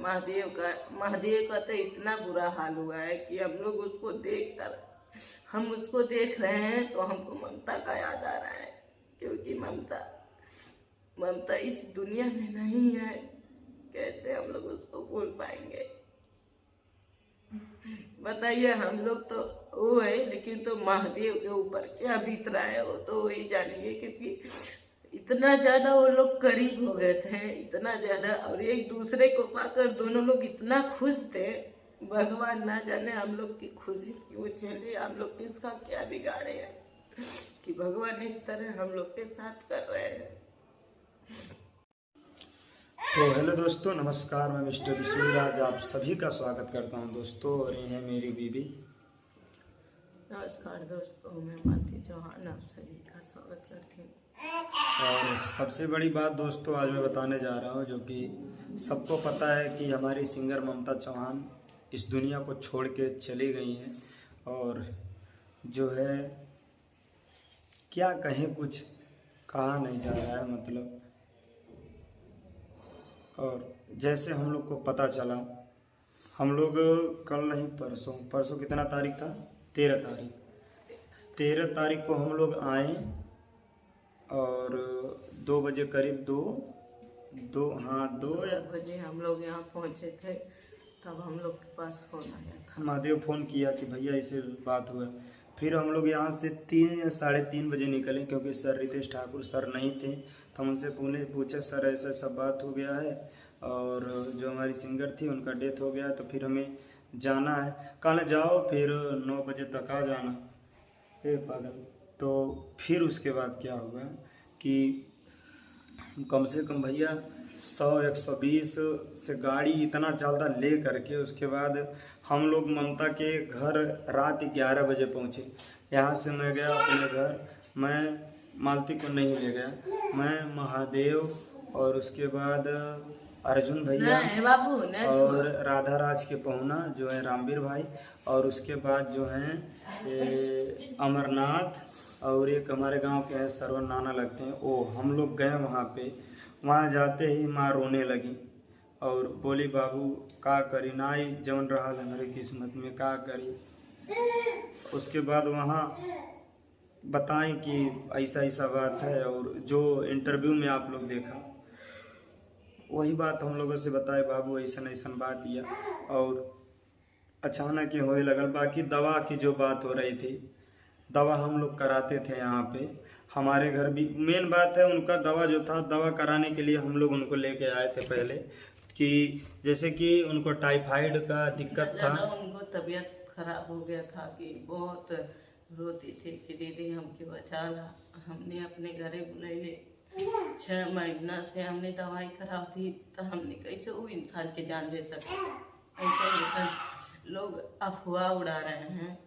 महादेव का तो इतना बुरा हाल हुआ है कि हम लोग उसको देखकर, हम उसको देख रहे हैं तो हमको ममता का याद आ रहा है, क्योंकि ममता इस दुनिया में नहीं है। कैसे हम लोग उसको भूल पाएंगे बताइए। हम लोग तो वो है, लेकिन तो महादेव के ऊपर क्या बीत रहा है वो तो वही जानेंगे, क्योंकि इतना ज्यादा वो लोग करीब हो गए थे, इतना ज्यादा, और एक दूसरे को पाकर दोनों लोग इतना खुश थे। भगवान ना जाने हम लोग की खुशी क्यों चले, हम लोग किसका क्या बिगाड़े हैं कि भगवान इस तरह हम लोग के साथ कर रहे हैं। तो हेलो दोस्तों, नमस्कार। मैं मिस्टर विशु आज आप सभी का स्वागत करता हूं दोस्तों, और ये है मेरी बीबी। नमस्कार दोस्तों, मैं मालती चौहान आप सभी का स्वागत करती हूँ। और सबसे बड़ी बात दोस्तों आज मैं बताने जा रहा हूं, जो कि सबको पता है कि हमारी सिंगर ममता चौहान इस दुनिया को छोड़ के चली गई हैं। और जो है क्या कहें, कुछ कहा नहीं जा रहा है मतलब। और जैसे हम लोग को पता चला, हम लोग कल नहीं परसों कितना तारीख था, 13 तारीख को हम लोग आए, और 2 बजे करीब दो बजे हम लोग यहाँ पहुँचे थे, तब हम लोग के पास फोन आया था। महादेव फ़ोन किया कि भैया ऐसे बात हुआ। फिर हम लोग यहाँ से 3 या 3:30 बजे निकले, क्योंकि सर रितेश ठाकुर सर नहीं थे, तो हम उनसे पूछे सर ऐसा सब बात हो गया है, और जो हमारी सिंगर थी उनका डेथ हो गया है, तो फिर हमें जाना है। कहने जाओ फिर 9 बजे तक आ जाना। पागल। तो फिर उसके बाद क्या हुआ कि कम से कम भैया 100-120 से गाड़ी इतना ज़्यादा ले करके, उसके बाद हम लोग ममता के घर रात 11 बजे पहुँचे। यहाँ से मैं गया अपने घर, मैं मालती को नहीं ले गया, मैं महादेव और उसके बाद अर्जुन भैया और राधा राज के पहुना जो है रामवीर भाई, और उसके बाद जो हैं अमरनाथ, और एक हमारे गांव के हैं सरवन नाना लगते हैं, वो हम लोग गए वहाँ पे। वहाँ जाते ही माँ रोने लगी और बोली बाबू का करी नाई जवन रहा हमारे किस्मत में का करी। उसके बाद वहाँ बताएं कि ऐसा ऐसा बात है, और जो इंटरव्यू में आप लोग देखा वही बात हम लोगों से बताए बाबू ऐसा ऐसा बात या, और अचानक ही होने लगल। बाकी दवा की जो बात हो रही थी, दवा हम लोग कराते थे यहाँ पे, हमारे घर भी मेन बात है उनका दवा जो था, दवा कराने के लिए हम लोग उनको लेके आए थे पहले, कि जैसे कि उनको टाइफाइड का दिक्कत था, उनको तबीयत खराब हो गया था कि बहुत रोती थी कि दीदी हमके बचा ला। हमने अपने घरे बुलाए, 6 महीना से हमने दवाई कराव थी, तो हमने कैसे वो इंसान के जान ले सकते। ऐसा लोग अफवाह उड़ा रहे हैं।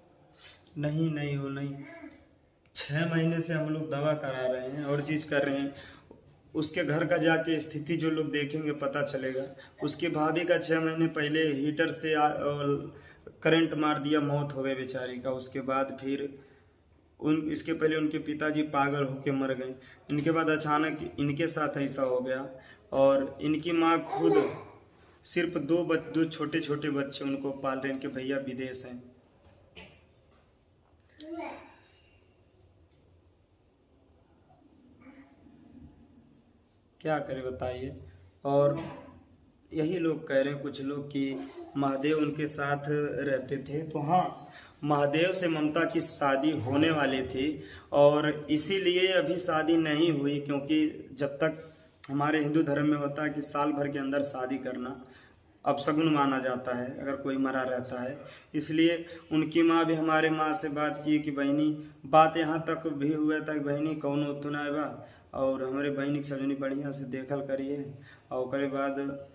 नहीं वो नहीं, 6 महीने से हम लोग दवा करा रहे हैं और चीज़ कर रहे हैं। उसके घर का जाके स्थिति जो लोग देखेंगे पता चलेगा। उसकी भाभी का 6 महीने पहले हीटर से करंट मार दिया, मौत हो गई बेचारी का। उसके बाद फिर इसके पहले उनके पिताजी पागल होके मर गए। इनके बाद अचानक इनके साथ ऐसा हो गया, और इनकी माँ खुद सिर्फ 2 छोटे छोटे बच्चे उनको पाल रहे, इनके भैया विदेश हैं। क्या करें बताइए। और यही लोग कह रहे हैं कुछ लोग कि महादेव उनके साथ रहते थे, तो हाँ, महादेव से ममता की शादी होने वाली थी, और इसीलिए अभी शादी नहीं हुई, क्योंकि जब तक हमारे हिंदू धर्म में होता है कि साल भर के अंदर शादी करना अपशगुन माना जाता है अगर कोई मरा रहता है। इसलिए उनकी माँ भी हमारे माँ से बात की कि बहनी, बात यहाँ तक भी हुआ था कि बहनी कौन उतु ना बा, और हमारे बहनी की सजनी बढ़िया से देखल करिए। और उसके बाद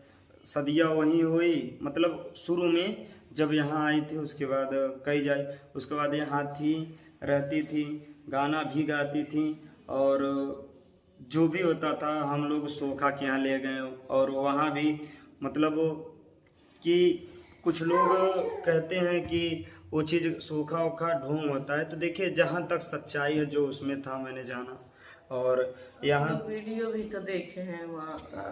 सदिया वहीं हुई, मतलब शुरू में जब यहाँ आई थी, उसके बाद कई जाए, उसके बाद यहाँ थी, रहती थी, गाना भी गाती थी, और जो भी होता था हम लोग सोखा के यहाँ ले गए। और वहाँ भी मतलब कि कुछ लोग कहते हैं कि वो चीज़ सोखा ओखा ढोंग होता है, तो देखिए जहाँ तक सच्चाई है जो उसमें था मैंने जाना। और यहाँ वीडियो भी तो देखे हैं वहाँ का,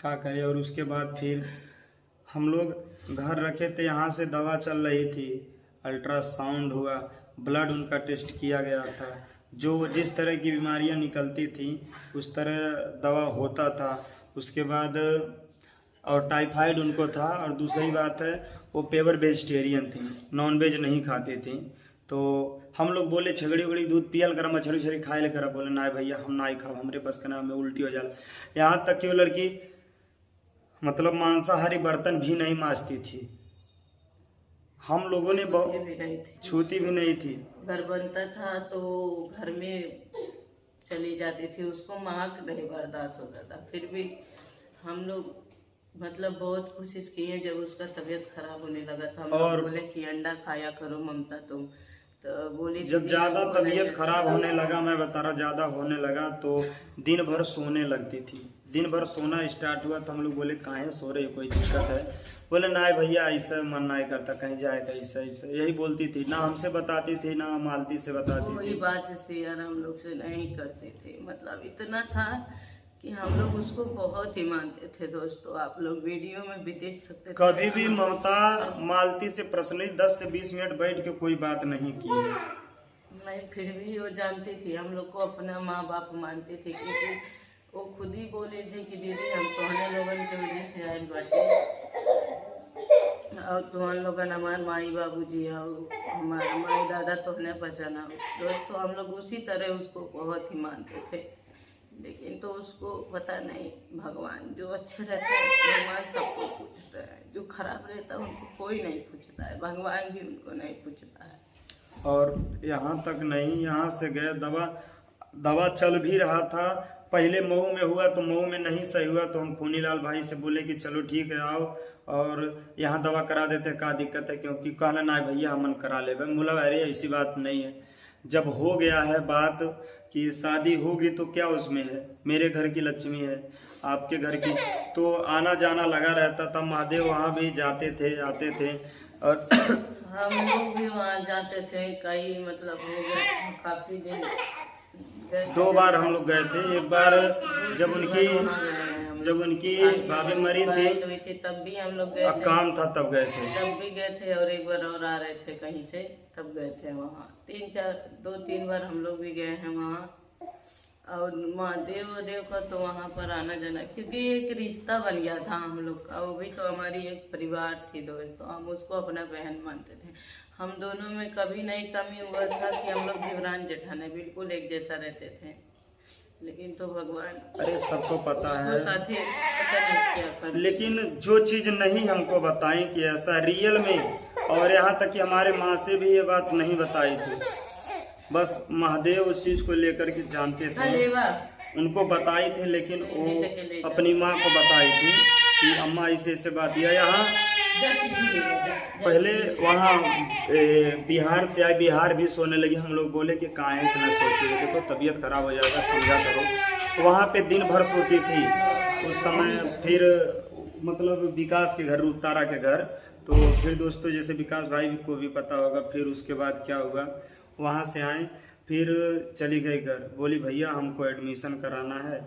क्या करें। और उसके बाद फिर हम लोग घर रखे थे, यहाँ से दवा चल रही थी, अल्ट्रासाउंड हुआ, ब्लड उनका टेस्ट किया गया था, जो जिस तरह की बीमारियां निकलती थी उस तरह दवा होता था। उसके बाद और टाइफाइड उनको था, और दूसरी बात है वो प्योर वेजिटेरियन थी, नॉन वेज नहीं खाती थी। तो हम लोग बोले छगड़ी उगड़ी दूध पियल कर, मछली उछली खाए लेकर, बोले ना भैया हम ना ही खाओ, हमरे बस का नाम में उल्टी हो जाला। यहाँ तक कि वो लड़की मतलब मांसाहारी बर्तन भी नहीं मांजती थी। हम लोगों ने छूती भी नहीं थी। घर बनता था तो घर में चली जाती थी, उसको महक नहीं बर्दाश्त होता था। फिर भी हम लोग मतलब बहुत कोशिश की है। जब उसका तबीयत खराब होने लगा था, हम लोग बोले कि अंडा खाया करो ममता तुम, तो बोली जब ज़्यादा तबीयत खराब होने लगा, मैं बता रहा ज़्यादा होने लगा, तो दिन भर सोने लगती थी। दिन भर सोना स्टार्ट हुआ तो हम लोग बोले काहे सो रही, कोई दिक्कत है? बोले ना भैया ऐसा मन नहीं करता, कहीं जाएगा ऐसा ऐसा, यही बोलती थी। ना हमसे बताती थी ना मालती से बताती थी। वही बात शेयर हम लोग से नहीं करते थे। मतलब इतना था कि हम लोग उसको बहुत ही मानते थे। दोस्तों आप लोग वीडियो में भी देख सकते थे। कभी भी ममता मालती से पर्सनली 10 से 20 मिनट बैठ के कोई बात नहीं की है। नहीं, फिर भी वो जानती थी, हम लोग को अपना माँ बाप मानते थे, क्योंकि वो खुद ही बोले थे कि दीदी हम तोहने लोगन के वजह से आए बाटे, और तोहन लोगन हमारे माई बाबू जी हो, हमारे माई दादा तोहने पहचाना हो। दोस्तों हम लोग उसी तरह उसको बहुत ही मानते थे। लेकिन तो उसको पता नहीं, भगवान जो अच्छे रहते हैं भगवान सबको पूछता है, जो खराब रहता है उनको कोई नहीं पूछता है, भगवान भी उनको नहीं पूछता है। और यहाँ तक नहीं, यहाँ से गए, दवा चल भी रहा था। पहले मऊ में हुआ तो मऊ में नहीं सही हुआ तो हम खूनीलाल भाई से बोले कि चलो ठीक है आओ और यहाँ दवा करा देते, क्या दिक्कत है? क्योंकि कहना ना भैया हमन करा ले। बोला अरे ऐसी बात नहीं है, जब हो गया है बात कि शादी होगी तो क्या उसमें है, मेरे घर की लक्ष्मी है, आपके घर की, तो आना जाना लगा रहता था। महादेव वहाँ भी जाते थे आते थे, और हम लोग भी वहाँ जाते थे। कई मतलब हो गए काफी दिन, 2 बार हम लोग गए थे। एक बार जब उनकी भाभी मरी थी तब भी हम लोग गए थे, काम था तब गए थे, तब भी गए थे। और एक बार और आ रहे थे कहीं से, तब गए थे वहाँ। 2-3 बार हम लोग भी गए हैं वहाँ। और महादेव का तो वहाँ पर आना जाना, क्योंकि एक रिश्ता बन गया था हम लोग का। वो भी तो हमारी एक परिवार थी दोस्तों, हम उसको अपना बहन मानते थे। हम दोनों में कभी नहीं कमी हुआ था कि हम लोग जिवरान जेठाने बिल्कुल एक जैसा रहते थे। लेकिन तो भगवान, अरे सबको पता है, साथी पता नहीं क्या कर। लेकिन जो चीज नहीं हमको बताई कि ऐसा रियल में, और यहाँ तक कि हमारे माँ से भी ये बात नहीं बताई थी। बस महादेव उस चीज को लेकर के जानते थे, उनको बताई थी, लेकिन वो अपनी माँ को बताई थी कि अम्मा ऐसे ऐसे बात किया। यहाँ पहले वहाँ बिहार से आए, बिहार भी सोने लगी। हम लोग बोले कि कहाँ है, इतना सोती है, देखो तबीयत खराब हो जाएगा, समझा करो। वहाँ पे दिन भर सोती थी उस समय। फिर मतलब विकास के घर, रूपतारा के घर, तो फिर दोस्तों जैसे विकास भाई को भी पता होगा। फिर उसके बाद क्या हुआ, वहाँ से आए, फिर चली गई घर, बोली भैया हमको एडमिशन कराना है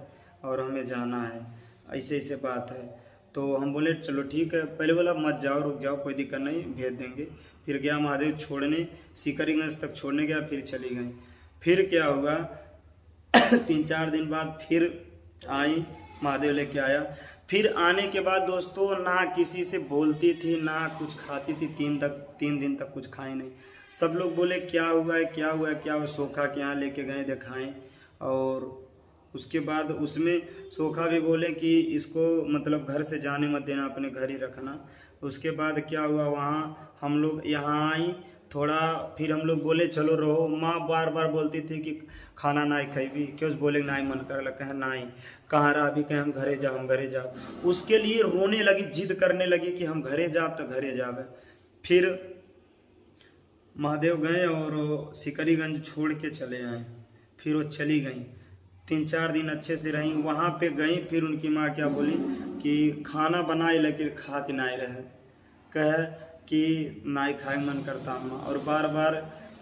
और हमें जाना है, ऐसे ऐसे बात है। तो हम बोले चलो ठीक है। पहले बोला मत जाओ, रुक जाओ, कोई दिक्कत नहीं, भेज देंगे। फिर गया महादेव छोड़ने, सीकरीगंज तक छोड़ने गया, फिर चली गई। फिर क्या हुआ 3-4 दिन बाद फिर आई, महादेव लेके आया। फिर आने के बाद दोस्तों ना किसी से बोलती थी ना कुछ खाती थी, 3 दिन तक कुछ खाई नहीं। सब लोग बोले क्या हुआ है क्या हुआ है क्या हुआ, सोखा के यहाँ लेके गए दिखाएं। और उसके बाद उसमें सोखा भी बोले कि इसको मतलब घर से जाने मत देना, अपने घर ही रखना। उसके बाद क्या हुआ, वहाँ हम लोग यहाँ आई थोड़ा, फिर हम लोग बोले चलो रहो। माँ बार बार बोलती थी कि खाना ना खाई, क्यों बोले ना मन कर लगा, कहें ना कहाँ रहा, अभी कहें हम घरे जाओ, हम घरे जाओ। उसके लिए रोने लगी, जिद करने लगी कि हम घरे जाओ तो घरे जावे। फिर महादेव गए और सिकरीगंज छोड़ के चले आए। फिर वो चली गई, 3-4 दिन अच्छे से रहीं। वहाँ पे गई, फिर उनकी माँ क्या बोली कि खाना बनाए लेकिन खाते नहीं रहे, कहे कि नहीं खाए मन करता अम्मा। और बार बार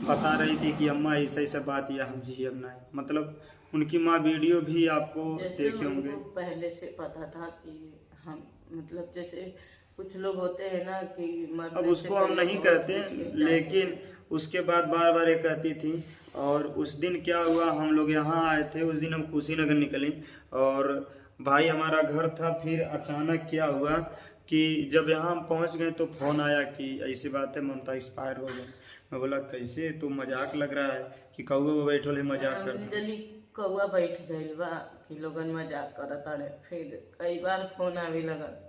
बता रही थी कि अम्मा ऐसा ऐसा बात या हम जी अब नहीं, मतलब उनकी माँ वीडियो भी आपको जैसे देखे होंगे। उनको पहले से पता था कि हम मतलब जैसे कुछ लोग होते हैं ना कि अब मरने से उसको हम पहले नहीं बहुत कहते, कुछ कह जाते लेकिन हैं। उसके बाद बार बार ये कहती थी। और उस दिन क्या हुआ, हम लोग यहाँ आए थे, उस दिन हम कुशीनगर निकले और भाई हमारा घर था। फिर अचानक क्या हुआ कि जब यहाँ हम पहुँच गए तो फ़ोन आया कि ऐसी बात है, ममता एक्सपायर हो गई। मैं बोला कैसे, तो मजाक लग रहा है कि कौआ बैठो ले मजाक करता। अंजलि कौआ बैठ गइल बा कि लोगन मजाक करत अड़े। फिर कई बार फोन आवे लगल।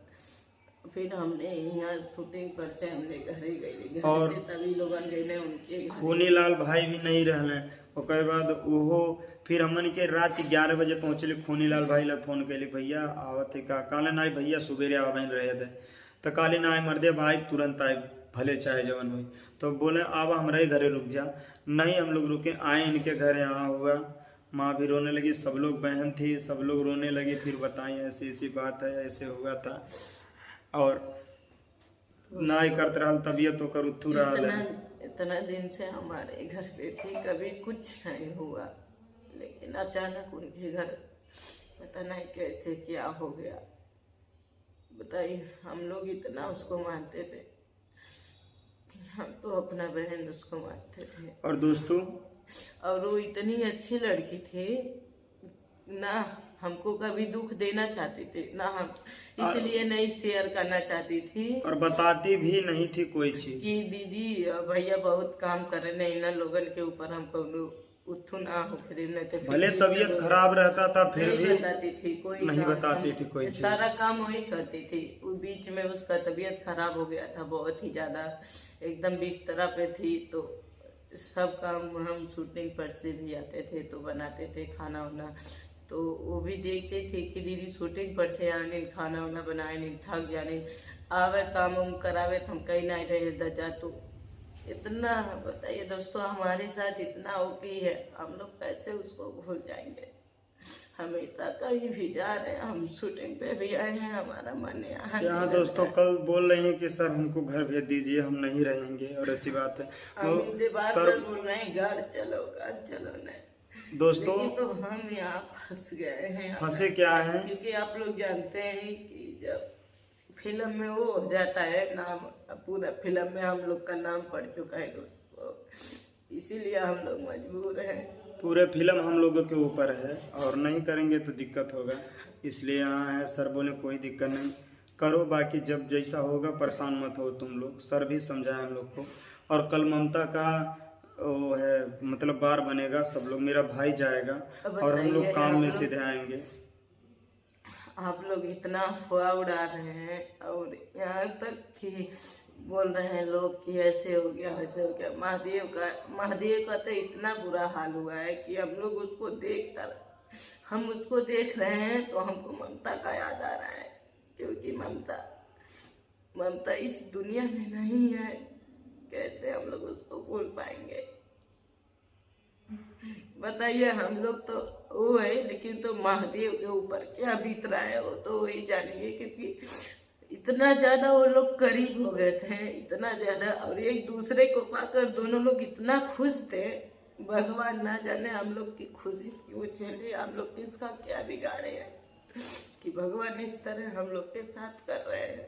फिर हमने यहाँ शूटिंग पर से हमने घरे गए, घर और से तभी लोगन गए उनके घरे। खूनी लाल भाई भी नहीं रहले। ओकर बाद ओहो फिर हमन के रात 11 बजे पहुँचले। खूनी लाल भाई ला फोन कैली, भैया आवत है का? काले ना भैया सुबेरे आवन रहे थे। तो काले ना मर्दे भाई तुरंत आए, भले चाहे जवन हुई। तो बोले आवा हमारे घरे रुक जा। नहीं हम लोग रुके, आए इनके घर। यहाँ हुआ, माँ भी रोने लगी, सब लोग, बहन थी, सब लोग रोने लगे। फिर बताई ऐसी ऐसी बात है, ऐसे हुआ था। और ना ही करते रहल, तबीयत होकर उठू रहल है। इतना दिन से हमारे घर पे थी, कभी कुछ नहीं हुआ, लेकिन अचानक उनके घर पता नहीं कैसे क्या हो गया। बताइए, हम लोग इतना उसको मानते थे कि हम तो अपना बहन उसको मानते थे। और दोस्तों, और वो इतनी अच्छी लड़की थी ना, हमको कभी दुख देना चाहती थी ना, हम इसलिए नहीं शेयर करना चाहती थी। और बताती भी नहीं थी कोई चीज कि दीदी भैया बहुत काम कर रहे नहीं ना, लोगन के ऊपर हमको उठू ना होके देना थे। भले तबीयत खराब रहता था फिर नहीं भी बताती थी कोई नहीं काम, बताती थी कोई चीज। सारा काम वही करती थी। वो बीच में उसका तबीयत खराब हो गया था बहुत ही ज्यादा, एकदम बिस्तर पे थी। तो सब काम हम शूटिंग पर से भी आते थे तो बनाते थे खाना वाना। तो वो भी देखते थे कि दीदी शूटिंग पर से आने खाना वाना बनाए नहीं, थक जाने, आवे काम उम करावे तो हम कहीं नहीं रहे दजा। तो इतना बताइए दोस्तों, हमारे साथ इतना ओके है, हम लोग कैसे उसको भूल जाएंगे। हमेशा कहीं भी जा रहे हैं, हम शूटिंग पे भी आए हैं, हमारा मन यहाँ दोस्तों कल बोल रहे हैं कि सर हमको घर भेज दीजिए, हम नहीं रहेंगे। और ऐसी बात है, हम इनसे बार सर बार बोल रहे हैं घर चलो नहीं दोस्तों, लेकिन तो हम यहाँ फंस गए हैं। फंसे क्या हैं? क्योंकि आप लोग जानते हैं कि जब फिल्म में वो हो जाता है नाम, पूरा फिल्म में हम लोग का नाम पड़ चुका है दोस्तों, इसीलिए हम लोग मजबूर हैं। पूरे फिल्म हम लोगों के ऊपर है और नहीं करेंगे तो दिक्कत होगा, इसलिए यहाँ है। सर बोले कोई दिक्कत नहीं, करो, बाकी जब जैसा होगा परेशान मत हो तुम लोग। सर भी समझाए हम लोग को। और कल ममता का वो है, मतलब बार बनेगा, सब लोग, मेरा भाई जाएगा और हम लोग काम में सीधे आएंगे। आप लोग इतना अफवाह उड़ा रहे हैं और यहाँ तक कि बोल रहे हैं लोग कि ऐसे हो गया वैसे हो गया। महादेव का तो इतना बुरा हाल हुआ है कि हम लोग उसको देखकर, हम उसको देख रहे हैं तो हमको ममता का याद आ रहा है। क्योंकि ममता इस दुनिया में नहीं है, कैसे हम लोग उसको भूल पाएंगे बताइए। हम लोग तो वो है, लेकिन तो महादेव के ऊपर क्या बीत रहा है वो तो वही जानेंगे। क्योंकि इतना ज्यादा वो लोग करीब हो गए थे, इतना ज्यादा, और एक दूसरे को पाकर दोनों लोग इतना खुश थे। भगवान ना जाने हम लोग की खुशी क्यों चले, हम लोग किसका क्या बिगाड़े हैं कि भगवान इस तरह हम लोग के साथ कर रहे हैं।